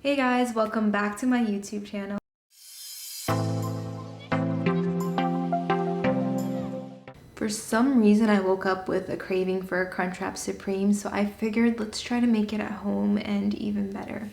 Hey guys, welcome back to my YouTube channel. For some reason I woke up with a craving for a Crunchwrap Supreme, so I figured let's try to make it at home and even better.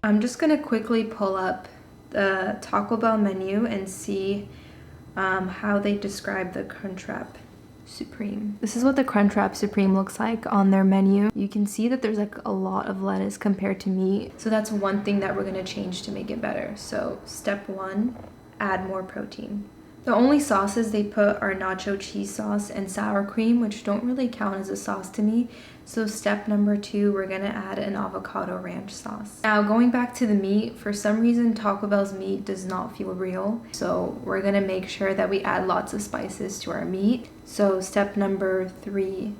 I'm just gonna quickly pull up the Taco Bell menu and see how they describe the Crunchwrap Supreme. This is what the Crunchwrap Supreme looks like on their menu. You can see that there's like a lot of lettuce compared to meat. So that's one thing that we're gonna change to make it better. So step 1, add more protein. The only sauces they put are nacho cheese sauce and sour cream, which don't really count as a sauce to me. So step number 2, we're gonna add an avocado ranch sauce. Now going back to the meat, for some reason Taco Bell's meat does not feel real. So we're gonna make sure that we add lots of spices to our meat. So step number 3,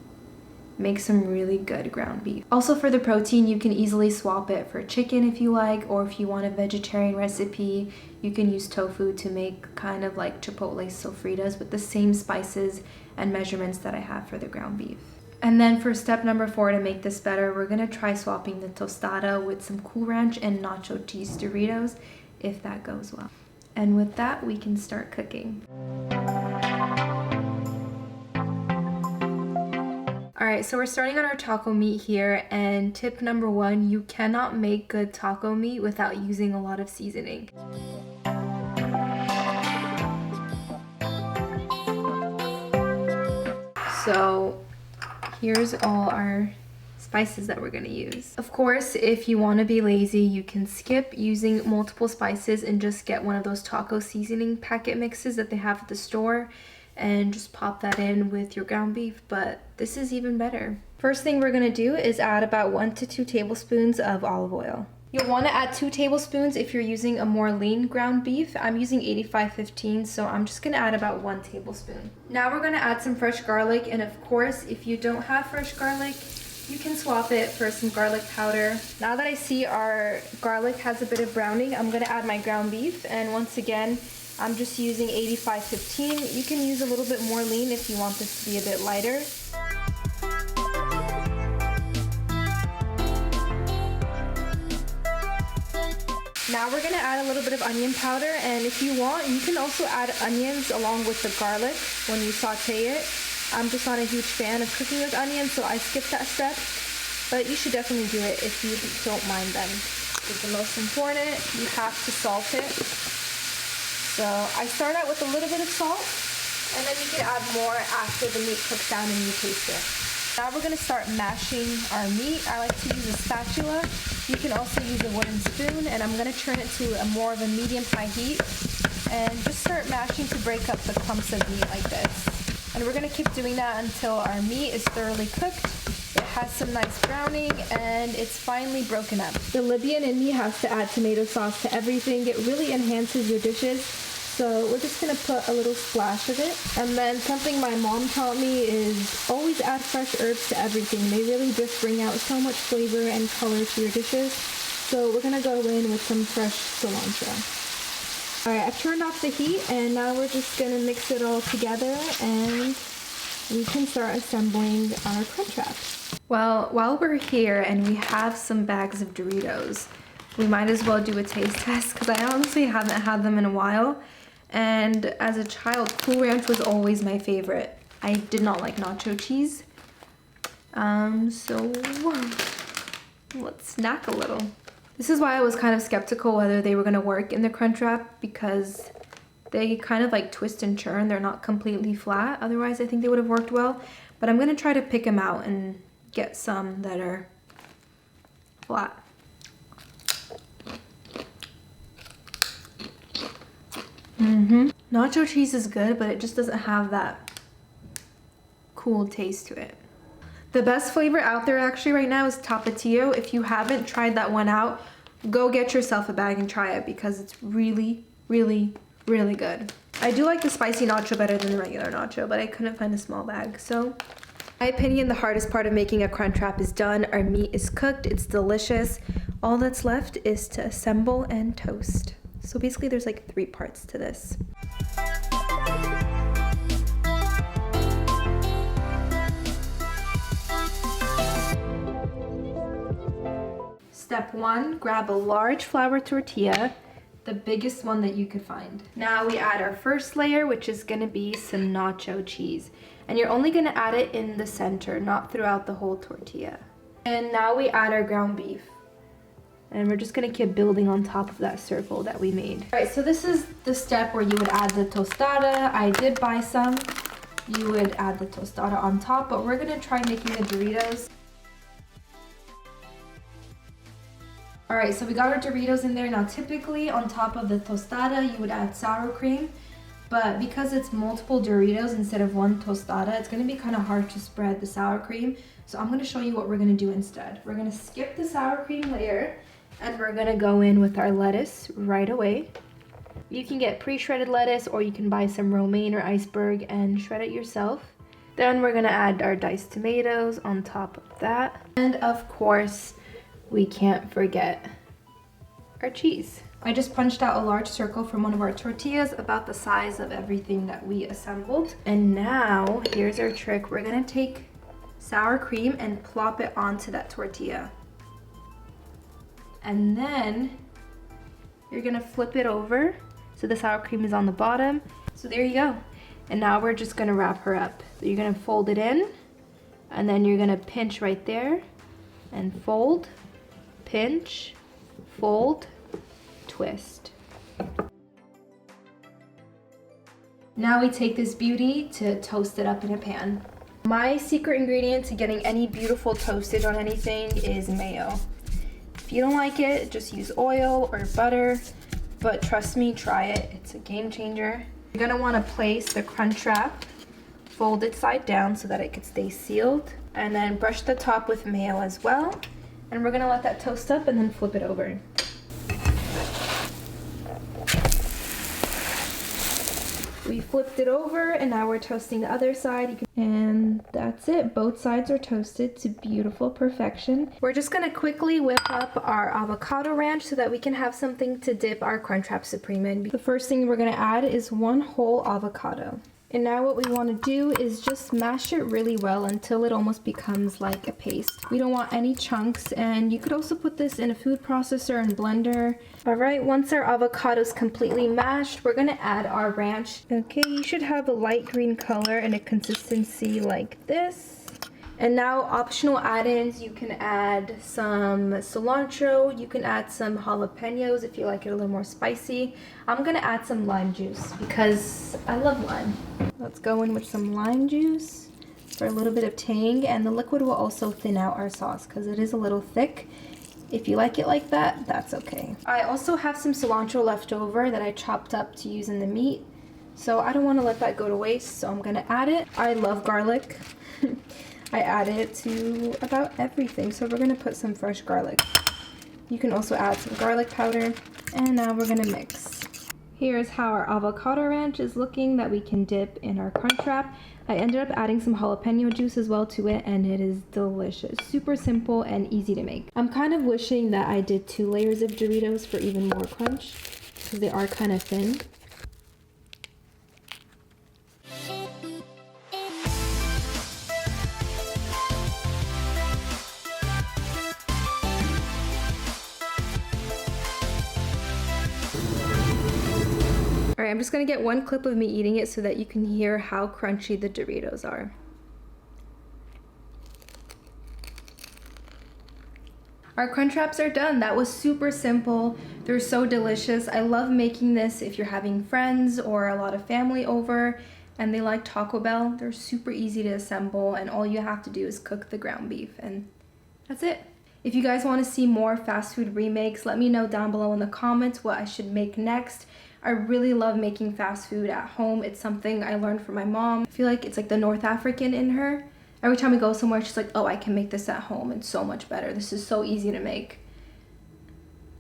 make some really good ground beef. Also for the protein, you can easily swap it for chicken if you like, or if you want a vegetarian recipe, you can use tofu to make kind of like chipotle sofritas with the same spices and measurements that I have for the ground beef. And then for step number 4, to make this better, we're gonna try swapping the tostada with some Cool Ranch and nacho cheese Doritos, if that goes well. And with that, we can start cooking. Alright, so we're starting on our taco meat here, and tip number 1, you cannot make good taco meat without using a lot of seasoning. So here's all our spices that we're gonna use. Of course, if you want to be lazy, you can skip using multiple spices and just get one of those taco seasoning packet mixes that they have at the store and just pop that in with your ground beef, but this is even better. First thing we're gonna do is add about 1 to 2 tablespoons of olive oil. You'll want to add 2 tablespoons if you're using a more lean ground beef. I'm using 85/15, so I'm just gonna add about 1 tablespoon. Now we're gonna add some fresh garlic, and of course, if you don't have fresh garlic, you can swap it for some garlic powder. Now that I see our garlic has a bit of browning, I'm gonna add my ground beef, and once again, I'm just using 85/15. You can use a little bit more lean if you want this to be a bit lighter. Now we're gonna add a little bit of onion powder, and if you want, you can also add onions along with the garlic when you saute it. I'm just not a huge fan of cooking with onions, so I skip that step, but you should definitely do it if you don't mind them. It's the most important, you have to salt it. So I start out with a little bit of salt, and then you can add more after the meat cooks down and you taste it. Now we're gonna start mashing our meat. I like to use a spatula. You can also use a wooden spoon, and I'm gonna turn it to a more of a medium-high heat and just start mashing to break up the clumps of meat like this. And we're gonna keep doing that until our meat is thoroughly cooked. It has some nice browning and it's finely broken up. The Libyan in me has to add tomato sauce to everything. It really enhances your dishes. So we're just gonna put a little splash of it. And then something my mom taught me is always add fresh herbs to everything. They really just bring out so much flavor and color to your dishes. So we're gonna go in with some fresh cilantro. Alright, I've turned off the heat, and now we're just gonna mix it all together and we can start assembling our Crunchwrap. Well, while we're here and we have some bags of Doritos, we might as well do a taste test because I honestly haven't had them in a while. And as a child, Cool Ranch was always my favorite. I did not like nacho cheese. So let's snack a little. This is why I was kind of skeptical whether they were gonna work in the Crunchwrap, because they kind of like twist and churn. They're not completely flat. Otherwise, I think they would have worked well. But I'm gonna try to pick them out and get some that are flat. Nacho cheese is good, but it just doesn't have that cool taste to it. The best flavor out there actually right now is Tapatio. If you haven't tried that one out, go get yourself a bag and try it because it's really, really, really good. I do like the spicy nacho better than the regular nacho, but I couldn't find a small bag. So, in my opinion, the hardest part of making a Crunchwrap is done. Our meat is cooked, it's delicious. All that's left is to assemble and toast. So basically there's like 3 parts to this. Step 1, grab a large flour tortilla, the biggest one that you could find. Now we add our first layer, which is gonna be some nacho cheese. And you're only gonna add it in the center, not throughout the whole tortilla. And now we add our ground beef. And we're just gonna keep building on top of that circle that we made. All right, so this is the step where you would add the tostada. I did buy some. You would add the tostada on top, but we're gonna try making the Doritos. All right, so we got our Doritos in there. Now typically on top of the tostada, you would add sour cream, but because it's multiple Doritos instead of one tostada, it's gonna be kind of hard to spread the sour cream. So I'm gonna show you what we're gonna do instead. We're gonna skip the sour cream layer and we're gonna go in with our lettuce right away. You can get pre-shredded lettuce or you can buy some romaine or iceberg and shred it yourself. Then we're gonna add our diced tomatoes on top of that. And of course, we can't forget our cheese. I just punched out a large circle from one of our tortillas about the size of everything that we assembled. And now, here's our trick. We're gonna take sour cream and plop it onto that tortilla. And then you're gonna flip it over so the sour cream is on the bottom. So there you go. And now we're just gonna wrap her up. So you're gonna fold it in and then you're gonna pinch right there and fold, pinch, fold, twist. Now we take this beauty to toast it up in a pan. My secret ingredient to getting any beautiful toastage on anything is mayo. If you don't like it, just use oil or butter, but trust me, try it. It's a game changer. You're gonna wanna place the crunch wrap, fold it side down so that it could stay sealed, and then brush the top with mayo as well. And we're gonna let that toast up and then flip it over. We flipped it over and now we're toasting the other side. And that's it. Both sides are toasted to beautiful perfection. We're just gonna quickly whip up our avocado ranch so that we can have something to dip our Crunchwrap Supreme in. The first thing we're gonna add is one whole avocado. And now what we want to do is just mash it really well until it almost becomes like a paste. We don't want any chunks, and you could also put this in a food processor and blender. All right, once our avocado is completely mashed, we're gonna add our ranch. Okay, you should have a light green color and a consistency like this. And now optional add-ins, you can add some cilantro, you can add some jalapenos if you like it a little more spicy. I'm gonna add some lime juice because I love lime. Let's go in with some lime juice for a little bit of tang, and the liquid will also thin out our sauce because it is a little thick. If you like it like that, that's okay. I also have some cilantro left over that I chopped up to use in the meat, so I don't want to let that go to waste, so I'm gonna add it. I love garlic. I add it to about everything, so we're gonna put some fresh garlic. You can also add some garlic powder, and now we're gonna mix. Here's how our avocado ranch is looking that we can dip in our Crunchwrap. I ended up adding some jalapeno juice as well to it, and it is delicious. Super simple and easy to make. I'm kind of wishing that I did 2 layers of Doritos for even more crunch, because they are kind of thin. Alright, I'm just gonna get one clip of me eating it so that you can hear how crunchy the Doritos are. Our Crunchwraps are done. That was super simple. They're so delicious. I love making this if you're having friends or a lot of family over and they like Taco Bell. They're super easy to assemble, and all you have to do is cook the ground beef, and that's it. If you guys want to see more fast food remakes, let me know down below in the comments what I should make next. I really love making fast food at home. It's something I learned from my mom. I feel like it's like the North African in her. Every time we go somewhere, she's like, oh, I can make this at home. It's so much better. This is so easy to make.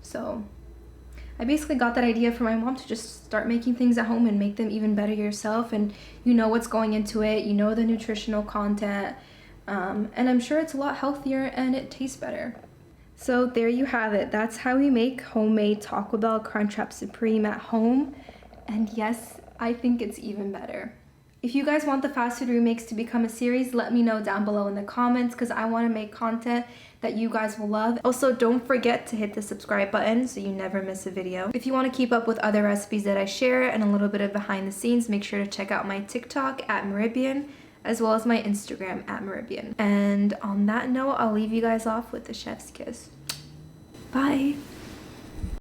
So I basically got that idea from my mom to just start making things at home and make them even better yourself. And you know what's going into it. You know the nutritional content. And I'm sure it's a lot healthier and it tastes better. So there you have it. That's how we make homemade Taco Bell Crunchwrap Supreme at home. And yes, I think it's even better. If you guys want the fast food remakes to become a series, let me know down below in the comments because I want to make content that you guys will love. Also, don't forget to hit the subscribe button so you never miss a video. If you want to keep up with other recipes that I share and a little bit of behind the scenes, make sure to check out my TikTok at Meribian, as well as my Instagram at Meribian. And on that note, I'll leave you guys off with the chef's kiss. Bye!